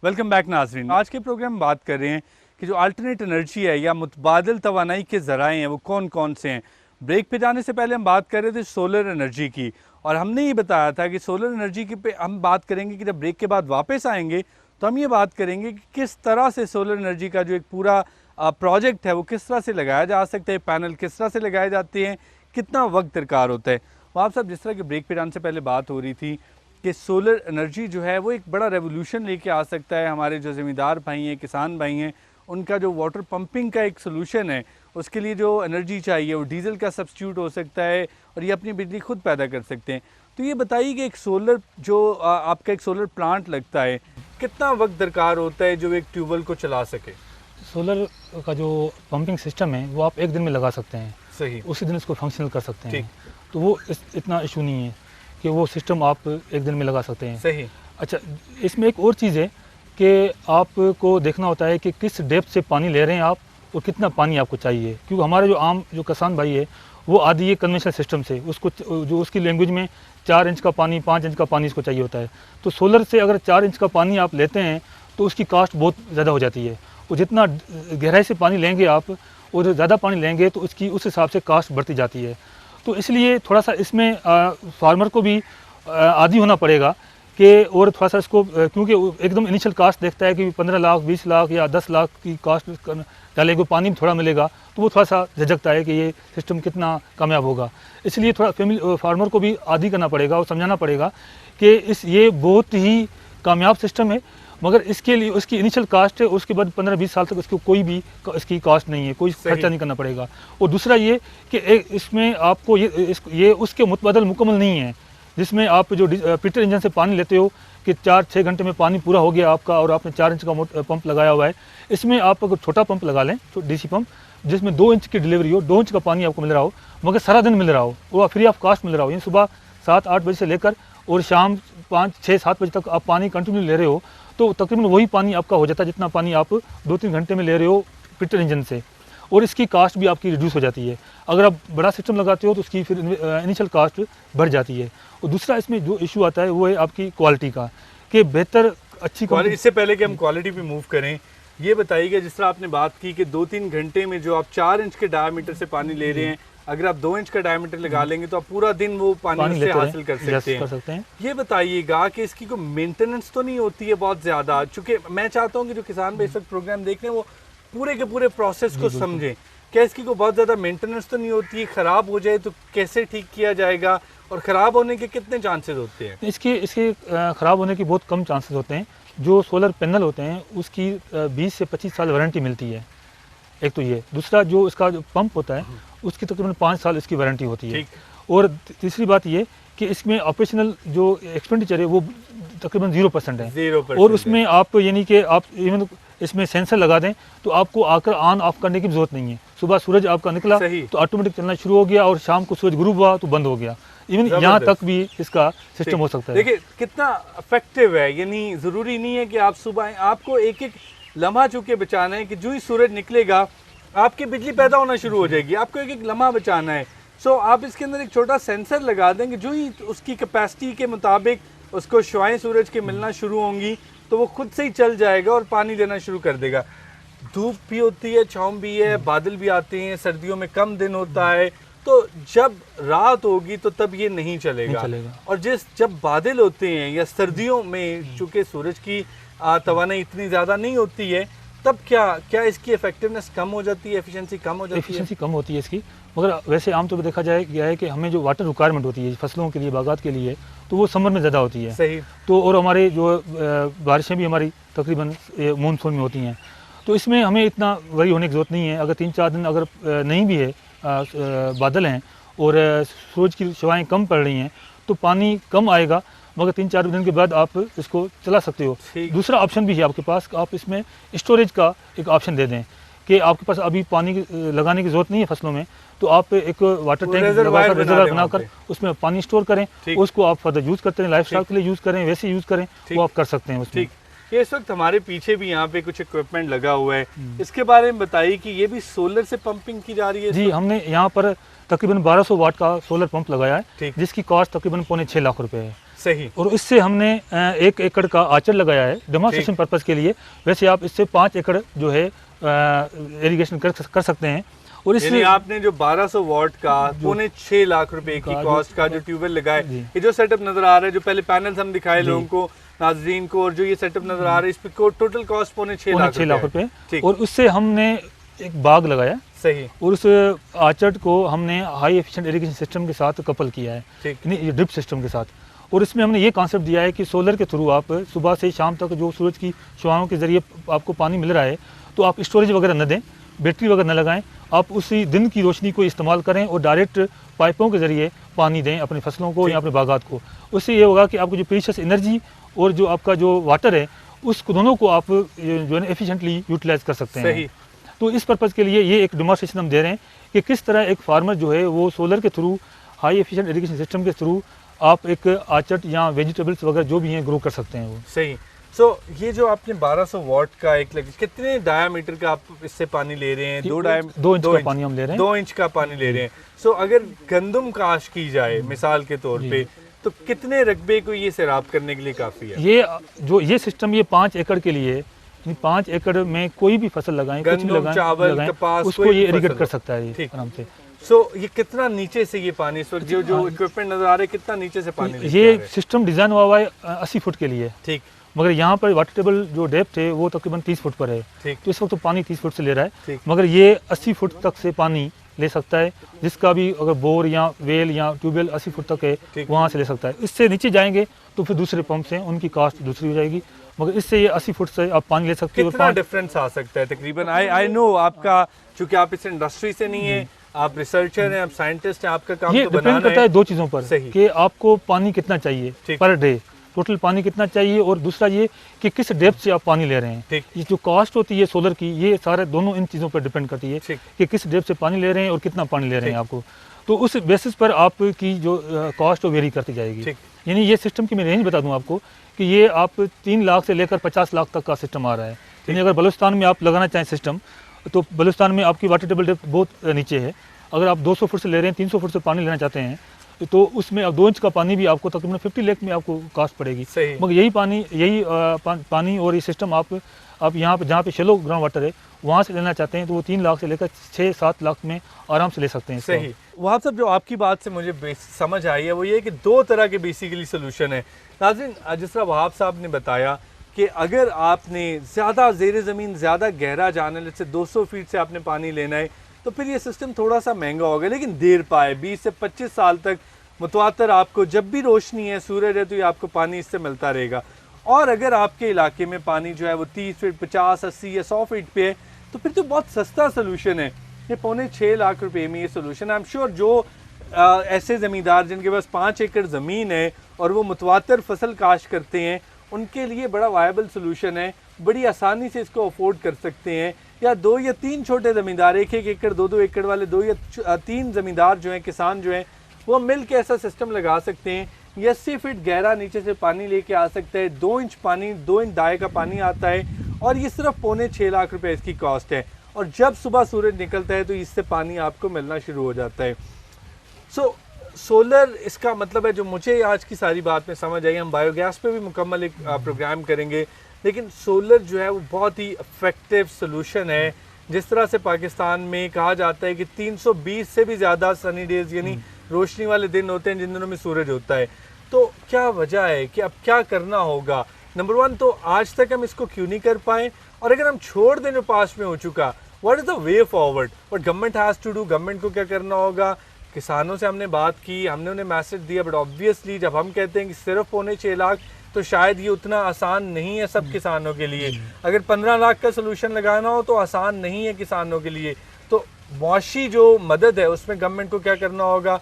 Welcome back नाजरीन। आज के प्रोग्राम में बात कर रहे हैं कि जो अल्टरनेट एनर्जी है या मुतबादिल तवानाई के ज़राए हैं वो कौन कौन से हैं। ब्रेक पे जाने से पहले हम बात कर रहे थे सोलर एनर्जी की, और हमने ये बताया था कि सोलर एनर्जी की पे हम बात करेंगे कि जब ब्रेक के बाद वापस आएंगे तो हम ये बात करेंगे कि किस तरह से सोलर एनर्जी का जो एक पूरा प्रोजेक्ट है वो किस तरह से लगाया जा सकता है, पैनल किस तरह से लगाए जाते हैं, कितना वक्त दरकार होता है। वो आप सब जिस तरह के ब्रेक पे जाने से पहले बात हो रही थी कि सोलर एनर्जी जो है वो एक बड़ा रेवोल्यूशन लेके आ सकता है। हमारे जो ज़मींदार भाई हैं, किसान भाई हैं, उनका जो वाटर पंपिंग का एक सोल्यूशन है उसके लिए जो एनर्जी चाहिए वो डीजल का सब्स्टिट्यूट हो सकता है और ये अपनी बिजली खुद पैदा कर सकते हैं। तो ये बताइए कि एक सोलर जो आपका एक सोलर प्लांट लगता है कितना वक्त दरकार होता है जो एक ट्यूबवेल को चला सके। सोलर का जो पंपिंग सिस्टम है वो आप एक दिन में लगा सकते हैं, सही, उसी दिन इसको फंक्शनल कर सकते हैं। तो वो इतना इशू नहीं है कि वो सिस्टम आप एक दिन में लगा सकते हैं। सही। अच्छा, इसमें एक और चीज़ है कि आपको देखना होता है कि किस डेप्थ से पानी ले रहे हैं आप और कितना पानी आपको चाहिए, क्योंकि हमारे जो आम जो किसान भाई है वो आदि ये कन्वेंशनल सिस्टम से उसको जो उसकी लैंग्वेज में 4 इंच का पानी 5 इंच का पानी इसको चाहिए होता है। तो सोलर से अगर 4 इंच का पानी आप लेते हैं तो उसकी कास्ट बहुत ज़्यादा हो जाती है, और जितना गहराई से पानी लेंगे आप और ज़्यादा पानी लेंगे तो उसकी उस हिसाब से कास्ट बढ़ती जाती है। तो इसलिए थोड़ा सा इसमें फार्मर को भी आदी होना पड़ेगा कि और थोड़ा सा इसको, क्योंकि एकदम इनिशियल कास्ट देखता है कि 15 लाख 20 लाख या 10 लाख की कास्ट डालेगा, पानी भी थोड़ा मिलेगा, तो वो थोड़ा सा झिझकता है कि ये सिस्टम कितना कामयाब होगा। इसलिए थोड़ा फैमिली फार्मर को भी आदी करना पड़ेगा और समझाना पड़ेगा कि ये बहुत ही कामयाब सिस्टम है, मगर इसके लिए उसकी इनिशियल कास्ट है, उसके बाद 15-20 साल तक उसको कोई भी इसकी कास्ट नहीं है, कोई खर्चा नहीं करना पड़ेगा। और दूसरा ये कि इसमें आपको ये उसके मुतबादल मुकम्मल नहीं है, जिसमें आप जो पीटर इंजन से पानी लेते हो कि 4-6 घंटे में पानी पूरा हो गया आपका और आपने 4 इंच का पंप लगाया हुआ है। इसमें आप अगर छोटा पंप लगा लें, डीसी पंप, जिसमें 2 इंच की डिलीवरी हो, 2 इंच का पानी आपको मिल रहा हो, मगर सारा दिन मिल रहा हो, वो फ्री ऑफ कास्ट मिल रहा हो, यानी सुबह 7-8 बजे से लेकर और शाम 5-6-7 बजे तक आप पानी कंटिन्यू ले रहे हो, तो तकरीबन वही पानी आपका हो जाता है जितना पानी आप 2-3 घंटे में ले रहे हो पीटर इंजन से, और इसकी कास्ट भी आपकी रिड्यूस हो जाती है। अगर आप बड़ा सिस्टम लगाते हो तो उसकी फिर इनिशियल कास्ट बढ़ जाती है। और दूसरा इसमें जो इशू आता है वो है आपकी क्वालिटी का, कि बेहतर अच्छी क्वालिटी। इससे पहले कि हम क्वालिटी पे मूव करें, ये बताइएगा जिस तरह आपने बात की कि 2-3 घंटे में जो आप 4 इंच के डायमीटर से पानी ले रहे हैं, अगर आप 2 इंच का डायमीटर लगा लेंगे तो आप पूरा दिन वो पानी से हासिल कर सकते हैं। ये बताइएगा कि इसकी कोई मेंटेनेंस तो नहीं होती है बहुत ज़्यादा, चूँकि मैं चाहता हूँ कि जो किसान भाई इस वक्त प्रोग्राम देख रहे हैं वो पूरे के पूरे प्रोसेस को समझें। क्या इसकी कोई बहुत ज़्यादा मेंटेनेंस तो नहीं होती है? ख़राब हो जाए तो कैसे ठीक किया जाएगा और ख़राब होने के कितने चांसेस होते हैं? इसके ख़राब होने के बहुत कम चांसेस होते हैं। जो सोलर पैनल होते हैं उसकी 20 से 25 साल वारंटी मिलती है, एक तो ये। दूसरा जो इसका जो पंप होता है उसकी तकरीबन 5 साल इसकी वारंटी होती है। और तीसरी बात ये कि इसमें ऑपरेशनल जो एक्सपेंडिचर है वो तकरीबन 0% है। 0%। और उसमें आप यानी कि आप इवन इसमें सेंसर लगा दें तो आपको आकर ऑन ऑफ करने की जरूरत नहीं है। सुबह सूरज आपका निकला तो ऑटोमेटिक चलना शुरू हो गया और शाम को सूरज गुरूब हुआ तो बंद हो गया। इवन यहाँ तक भी इसका सिस्टम हो सकता है। देखिए कितना इफेक्टिव है, यानी ज़रूरी नहीं है कि आप सुबह, आपको एक एक लम्हा चूँकि बचाना है कि जो ही सूरज निकलेगा आपकी बिजली पैदा होना शुरू हो जाएगी, आपको एक एक लम्हा बचाना है। सो आप इसके अंदर एक छोटा सेंसर लगा देंगे, जो ही उसकी कैपेसिटी के मुताबिक उसको शुआएं सूरज के मिलना शुरू होंगी तो वो खुद से ही चल जाएगा और पानी देना शुरू कर देगा। धूप भी होती है, छाँव भी है, बादल भी आते हैं, सर्दियों में कम दिन होता है, तो जब रात होगी तो तब ये नहीं चलेगा। और जब बादल होते हैं या सर्दियों में चूँकि सूरज की तवानाई इतनी ज़्यादा नहीं होती है, तब क्या इसकी इफेक्टिवनेस कम हो जाती है, एफिशिएंसी कम हो जाती है? एफिशिएंसी कम होती है इसकी, मगर वैसे आमतौर पर देखा जाए गया है कि हमें जो वाटर रिक्वायरमेंट होती है फसलों के लिए, बागात के लिए, तो वो समर में ज़्यादा होती है। सही। तो और हमारे जो बारिशें भी हमारी तकरीबन मानसून में होती हैं, तो इसमें हमें इतना वरी होने की ज़रूरत नहीं है। अगर 3-4 दिन अगर नहीं भी है, बादल हैं और सूरज की शुआएं कम पड़ रही हैं तो पानी कम आएगा, मगर 3-4 दिन के बाद आप इसको चला सकते हो। दूसरा ऑप्शन भी है आपके पास, आप इसमें स्टोरेज का एक ऑप्शन दे दें कि आपके पास अभी पानी लगाने की ज़रूरत नहीं है फसलों में, तो आप एक वाटर टैंक रिजर्वायर बनाकर उसमें पानी स्टोर करें, उसको आप फर्दर यूज़ करते हैं, लाइफ स्टाइल के लिए यूज़ करें, वैसे यूज़ करें, वो आप कर सकते हैं उसमें। ये इस वक्त हमारे पीछे भी यहाँ पे कुछ इक्विपमेंट लगा हुआ है, इसके बारे में बताइए कि ये भी सोलर से पंपिंग की जा रही है? जी, हमने यहाँ पर तकरीबन 1200 वाट का सोलर पंप लगाया है, जिसकी कॉस्ट तकरीबन 5.5 लाख रुपए है। सही। और इससे हमने 1 एकड़ का आचर लगाया है डेमोन्स्ट्रेशन पर्पस के लिए। वैसे आप इससे 5 एकड़ जो है इरिगेशन कर सकते हैं। और यानी आपने जो 1200 वॉट का 6.25 लाख रुपए की कॉस्ट का जो ट्यूबवेल लगाए, ये जो सेटअप नजर आ रहा है, जो पहले पैनल्स हम दिखाए लोगों को, नाजरीन को, और जो ये सेटअप नजर आ रहा है, इस पे टोटल कॉस्ट 6.25 लाख रुपए। और उससे हमने एक बाग लगाया। सही। और उस आर्चर्ड को हमने हाई एफिशिएंट इरिगेशन सिस्टम के साथ कपल किया है, यानी ड्रिप सिस्टम के साथ। और इसमें हमने ये कॉन्सेप्ट दिया है कि सोलर के थ्रू आप सुबह से शाम तक जो सूरज की शुआओं के जरिए आपको पानी मिल रहा है, तो आप स्टोरेज वगैरह न दें, बैटरी वगैरह न लगाएं, आप उसी दिन की रोशनी को इस्तेमाल करें और डायरेक्ट पाइपों के जरिए पानी दें अपनी फसलों को या अपने बागात को। उससे ये होगा कि आपको जो प्रीशियस एनर्जी और जो आपका जो वाटर है, उस दोनों को आप जो है एफिशिएंटली यूटिलाइज कर सकते हैं। तो इस पर्पज़ के लिए ये एक डेमोन्स्ट्रेशन हम दे रहे हैं कि किस तरह एक फार्मर जो है वो सोलर के through, high efficient irrigation system के थ्रू आप एक आर्चर्ड या वेजिटेबल्स वगैरह जो भी हैं ग्रो कर सकते हैं वो। सही। सो ये जो आपने 1200 वॉट का एक कितने डायामीटर का आप इससे पानी ले रहे हैं? 2 इंच का पानी हम ले रहे हैं। 2 इंच का पानी ले रहे हैं। सो अगर गंदम काश की जाए मिसाल के तौर पे, तो कितने रकबे को ये सैराब करने के लिए काफ़ी है? ये सिस्टम ये 5 एकड़ के लिए, 5 एकड़ में कोई भी फसल लगाएं, कुछ भी लगाएं, चावल, कपास, उसको ये इरिगेट कर सकता है आराम से। सो ये कितना नीचे से ये पानी, जो इक्विपमेंट नजर आ रहा है, कितना नीचे से पानी? ये सिस्टम डिजाइन हुआ है 80 फुट के लिए। ठीक। मगर यहाँ पर वाटर टेबल जो डेप्थ है वो तकरीबन 30 फुट पर है। तो इस वक्त तो पानी 30 फुट से ले रहा है, मगर ये 80 फुट तक से पानी ले सकता है, जिसका भी अगर बोर या वेल या ट्यूबवेल 80 फुट तक है वहाँ से ले सकता है। इससे नीचे जाएंगे तो फिर दूसरे पंप से उनकी कास्ट दूसरी हो जाएगी, मगर इससे ये 80 फुट से आप पानी ले सकते हो। कितना डिफरेंस आ सकता है तकरीबन? आई नो आपका, चूंकि आप इस इंडस्ट्री से नहीं है, आप रिसर्चर हैं, आप साइंटिस्ट हैं, आपका काम ये तो बनाना डिपेंड करता है 2 चीज़ों पर कि आपको पानी कितना चाहिए पर डे, टोटल पानी कितना चाहिए, और दूसरा ये कि किस डेप्थ से आप पानी ले रहे हैं। ये जो कॉस्ट होती है सोलर की, ये सारे दोनों इन चीज़ों पर डिपेंड करती है कि किस डेप्थ से पानी ले रहे हैं और कितना पानी ले रहे हैं आपको। तो उस बेसिस पर आपकी जो कॉस्ट वो वेरी करती जाएगी। यानी ये सिस्टम की मैं रेंज बता दूं आपको कि ये आप 3 लाख से लेकर 50 लाख तक का सिस्टम आ रहा है। यानी अगर बलूचिस्तान में आप लगाना चाहें सिस्टम, तो बलूचिस्तान में आपकी वाटर टेबल डेप्थ बहुत नीचे है। अगर आप 200 फुट से ले रहे हैं, 300 फुट से पानी लेना चाहते हैं, तो उसमें 2 इंच का पानी भी आपको तकरीबन 50 लाख में आपको कास्ट पड़ेगी। मगर यही पानी और ये सिस्टम आप यहाँ पे जहाँ पे शेलो ग्राउंड वाटर है वहाँ से लेना चाहते हैं, तो वो 3 लाख से लेकर 6-7 लाख में आराम से ले सकते हैं। सही। वहाँ सब जो आपकी बात से मुझे समझ आई है वो ये कि 2 तरह के बेसिकली सोल्यूशन है। नाज़रीन, जिस तरह वहाब साहब ने बताया कि अगर आपने ज़्यादा ज़ेर ज़मीन, ज़्यादा गहरा जाना है, जैसे 200 फीट से आपने पानी लेना है, तो फिर ये सिस्टम थोड़ा सा महंगा होगा, लेकिन देर पाए 20 से 25 साल तक मुतवातर आपको जब भी रोशनी है, सूरज है, तो ये आपको पानी इससे मिलता रहेगा। और अगर आपके इलाके में पानी जो है वो 30 फीट, 50, 80 या 100 फीट पे है, तो फिर तो बहुत सस्ता सोल्यूशन है। ये 6.25 लाख रुपए में ये सोल्यूशन है। आई एम श्योर जो ऐसे ज़मींदार जिनके पास 5 एकड़ ज़मीन है और वो मुतवातर फसल काश्त करते हैं, उनके लिए बड़ा वायबल सोल्यूशन है। बड़ी आसानी से इसको अफोर्ड कर सकते हैं। या 2 या 3 छोटे ज़मींदार, 1-1 एकड़, 2-2 एकड़ वाले 2 या 3 ज़मींदार जो हैं, किसान जो हैं, वो मिल के ऐसा सिस्टम लगा सकते हैं। 80 फीट गहरा नीचे से पानी लेके आ सकता है, 2 इंच पानी, 2 इंच दाए का पानी आता है, और ये सिर्फ 6.25 लाख रुपए इसकी कॉस्ट है। और जब सुबह सूरज निकलता है तो इससे पानी आपको मिलना शुरू हो जाता है। सोलर इसका मतलब है, जो मुझे आज की सारी बात में समझ आई, हम बायोगैस पे भी मुकम्मल एक प्रोग्राम करेंगे, लेकिन सोलर जो है वो बहुत ही इफेक्टिव सोल्यूशन है। जिस तरह से पाकिस्तान में कहा जाता है कि 320 से भी ज़्यादा सनी डेज यानी रोशनी वाले दिन होते हैं जिन दिनों में सूरज होता है। तो क्या वजह है कि अब क्या करना होगा? नंबर 1 तो आज तक हम इसको क्यों नहीं कर पाए, और अगर हम छोड़ दें जो पास में हो चुका, what is the way forward, what government has to do, government को क्या करना होगा? किसानों से हमने बात की, हमने उन्हें मैसेज दिया, बट ऑब्वियसली जब हम कहते हैं कि सिर्फ 6.25 लाख, तो शायद ये उतना आसान नहीं है सब किसानों के लिए। अगर 15 लाख का सोल्यूशन लगाना हो तो आसान नहीं है किसानों के लिए। तो मुआशी जो मदद है उसमें गवर्नमेंट को क्या करना होगा?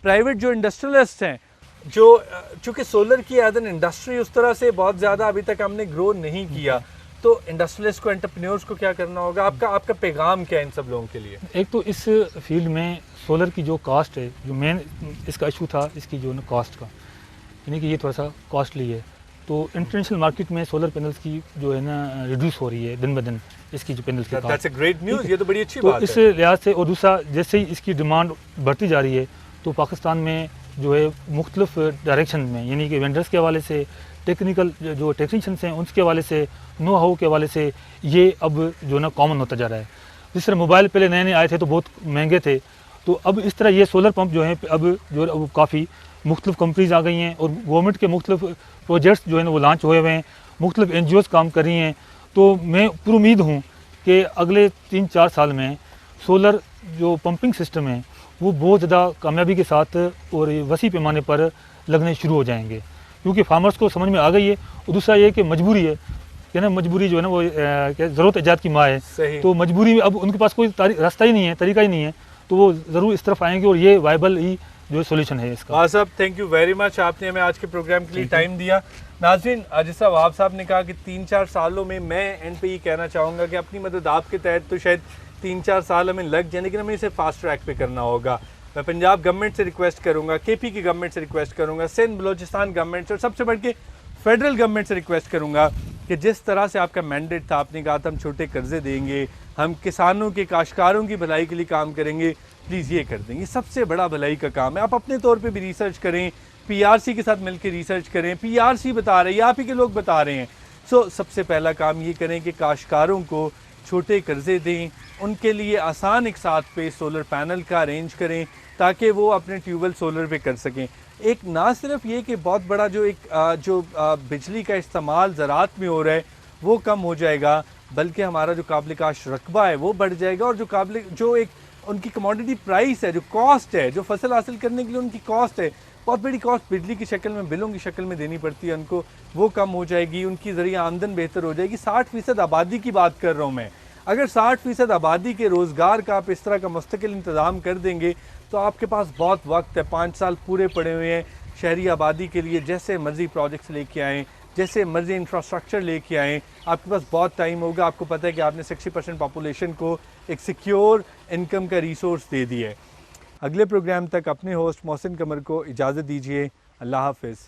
प्राइवेट जो इंडस्ट्रियलिस्ट हैं, जो चूँकि सोलर की एज एन इंडस्ट्री उस तरह से बहुत ज़्यादा अभी तक हमने ग्रो नहीं किया, तो इंडस्ट्रियलिस्ट को, एंटरप्रेन्योर्स को क्या करना होगा? आपका पैगाम क्या है इन सब लोगों के लिए? एक तो इस फील्ड में सोलर की जो कास्ट है, जो मेन इसका इशू था इसकी जो कॉस्ट का, यानी कि ये थोड़ा सा कॉस्टली है। तो इंटरनेशनल मार्केट में सोलर पैनल्स की जो है ना रिड्यूस हो रही है दिन ब दिन, इसकी जो पैनल्स की cost. That's a great news, ये तो बड़ी अच्छी बात है। तो इस लिहाज से, और दूसरा जैसे ही इसकी डिमांड बढ़ती जा रही है, तो पाकिस्तान में जो है मुख्तलिफ डायरेक्शन में, यानी कि वेंडर्स के हवाले से, टेक्निकल जो टेक्नीशियंस हैं उनके हवाले से, नो हाउ के हवाले से, ये अब जो ना कॉमन होता जा रहा है। जिस तरह मोबाइल पहले नए नए आए थे तो बहुत महंगे थे, तो अब इस तरह ये सोलर पंप जो हैं अब जो अब काफ़ी मुख्तलिफ कंपनीज आ गई हैं और गवर्नमेंट के मुख्तलिफ प्रोजेक्ट्स जो है ना वो लॉन्च हुए हुए हैं, मुख्तलिफ NGOs काम कर रही हैं। तो मैं पूरी उम्मीद हूँ कि अगले 3-4 साल में सोलर जो पंपिंग सिस्टम है वो बहुत ज़्यादा कामयाबी के साथ और वसी पैमाने पर लगने शुरू हो जाएंगे, क्योंकि फार्मर्स को समझ में आ गई है। और दूसरा ये कि मजबूरी है कि ना, मजबूरी जो है ना वो ज़रूरत ईजाद की माँ है। तो मजबूरी में अब उनके पास कोई रास्ता ही नहीं है, तरीका ही नहीं है, तो वो ज़रूर इस तरफ आएंगे और ये वायबल ही जो सोल्यूशन है इसका। वाह साहब, थैंक यू वेरी मच, आपने हमें आज के प्रोग्राम के लिए टाइम दिया। नाज़रीन, जैसा वहाब साहब ने कहा कि 3-4 सालों में, मैं एंड पे ये कहना चाहूँगा कि अपनी मदद आपके तहत तो शायद 3-4 साल हमें लग जाए, लेकिन हमें इसे फास्ट ट्रैक पे करना होगा। मैं पंजाब गवर्नमेंट से रिक्वेस्ट करूँगा, KP की गवर्नमेंट से रिक्वेस्ट करूँगा, सिंध बलोचिस्तान गवर्नमेंट से और सबसे बढ़ के फेडरल गवर्नमेंट से रिक्वेस्ट करूँगा कि जिस तरह से आपका मैंडेट था, आपने कहा था हम छोटे कर्जे देंगे, हम किसानों के, काश्तकारों की भलाई के लिए काम करेंगे, प्लीज़ ये कर देंगे। सबसे बड़ा भलाई का काम है। आप अपने तौर पे भी रिसर्च करें, PRC के साथ मिलकर रिसर्च करें, PRC बता रहे हैं, आप ही के लोग बता रहे हैं। सबसे पहला काम ये करें कि काश्तकारों को छोटे कर्जे दें, उनके लिए आसान एक साथ पे सोलर पैनल का अरेंज करें ताकि वो अपने ट्यूबवेल सोलर पे कर सकें। एक ना सिर्फ ये कि बहुत बड़ा जो बिजली का इस्तेमाल ज़राअत में हो रहा है वो कम हो जाएगा, बल्कि हमारा जो काबिल काश रकबा है वो बढ़ जाएगा और जो एक उनकी कमोडिटी प्राइस है, जो कॉस्ट है, जो फसल हासिल करने के लिए उनकी कॉस्ट है, बहुत बड़ी कॉस्ट बिजली की शक्ल में, बिलों की शक्ल में देनी पड़ती है उनको, वो कम हो जाएगी, उनकी ज़रिया आमदन बेहतर हो जाएगी। 60% आबादी की बात कर रहा हूँ मैं। अगर 60% आबादी के रोज़गार का आप इस तरह का मुस्तकिल इंतज़ाम कर देंगे तो आपके पास बहुत वक्त है, 5 साल पूरे पड़े हुए हैं शहरी आबादी के लिए। जैसे मर्ज़ी प्रोजेक्ट्स लेके आएँ, जैसे मर्ज़ी इंफ्रास्ट्रक्चर लेके आएँ, आपके पास बहुत टाइम होगा। आपको पता है कि आपने 60% पॉपुलेशन को एक सिक्योर इनकम का रिसोर्स दे दिया है। अगले प्रोग्राम तक अपने होस्ट मोहसिन कमर को इजाज़त दीजिए। अल्लाह हाफ़िज़।